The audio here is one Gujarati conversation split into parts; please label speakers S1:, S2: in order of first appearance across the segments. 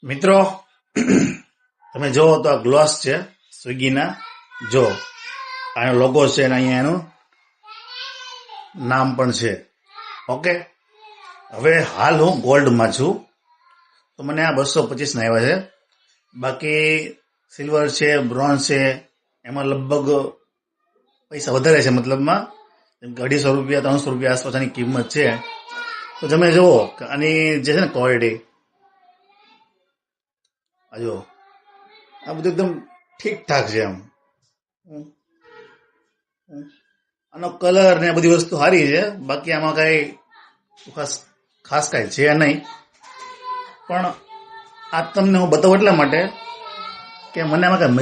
S1: મિત્રો, તમે જોવો તો આ ગ્લોસ છે સ્વિગીના. જો આનો લોગો છે અને અહીંયા એનું નામ પણ છે. ઓકે, હવે હાલ હું ગોલ્ડમાં છું, તો મને આ 225 ના આવ્યા છે. બાકી સિલ્વર છે, બ્રોન્ઝ છે, એમાં લગભગ પૈસા વધારે છે. મતલબમાં જેમ કે 250 રૂપિયા 300 રૂપિયા આસપાસ આની કિંમત છે. તો તમે જુઓ કે આની જે છે ને ક્વોલિટી, આ જો આ બધું એકદમ ઠીકઠાક છે. આનો કલર ને બધી વસ્તુ સારી છે. બાકી આમાં કઈ ખાસ કઈ છે નહીં. પણ આ તમને હું બતાવું એટલા માટે કે મને આમાં કઈ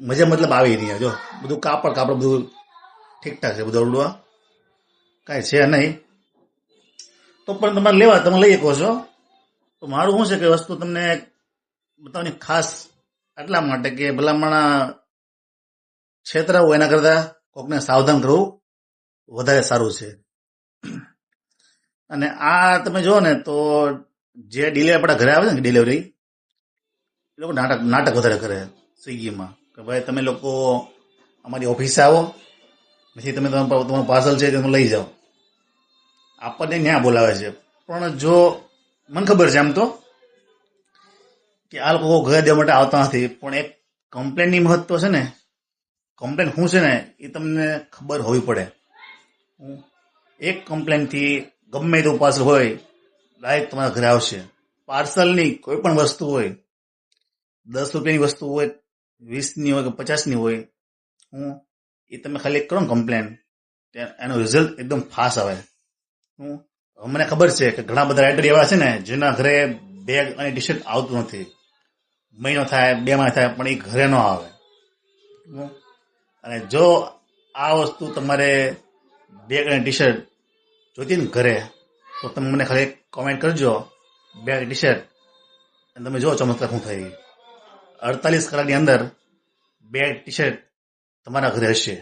S1: મજા મતલબ આવી નહીં. જો બધું કાપડ બધું ઠીકઠાક છે, બધું અવડું કાંઈ છે નહીં. તો પણ તમારે લેવા તમે લઈ શકો છો. તો મારું શું છે કે વસ્તુ તમને બતાવવાની ખાસ એટલા માટે કે ભલામણ છેતરાવું એના કરતાં કોકને સાવધાન કરવું વધારે સારું છે. અને આ તમે જુઓ ને તો જે ડિલિવરી આપણા ઘરે આવે છે ને ડિલિવરી, એ લોકો નાટક વધારે કરે સ્વિગીમાં કે ભાઈ તમે લોકો અમારી ઓફિસે આવો, પછી તમે તમારું પાર્સલ છે તમે લઈ જાઓ. આપણને ન્યા બોલાવે છે. પણ જો મને ખબર છે આમ તો કે આ લોકો ઘરે દેવા માટે આવતા નથી. પણ એક કમ્પ્લેનની મહત્વ છે ને, કમ્પ્લેન શું છે ને એ તમને ખબર હોવી પડે. એક કમ્પ્લેનથી ગમે તેવું પાર્સલ હોય ડાયરેક્ટ તમારા ઘરે આવશે. પાર્સલની કોઈ પણ વસ્તુ હોય, 10 રૂપિયાની વસ્તુ હોય, 20ની હોય કે 50ની હોય, એ તમે ખાલી કરો ને કમ્પ્લેન, એનો રિઝલ્ટ એકદમ ફાસ્ટ આવે. મને ખબર છે કે ઘણા બધા રાઇટર એવા છે ને જેના ઘરે બેગ અને ટી શર્ટ આવતું નથી. મહિનો થાય, 2 મહિના થાય, પણ એ ઘરે ન આવે. અને જો આ વસ્તુ તમારે બેગ અને ટી શર્ટ જોતી ને ઘરે, તો તમે મને ખાલી કોમેન્ટ કરજો બેગ ટી શર્ટ, અને તમે જો ચમત્કાર શું થાય. 48 કલાકની અંદર બેગ ટી શર્ટ તમારા ઘરે હશે.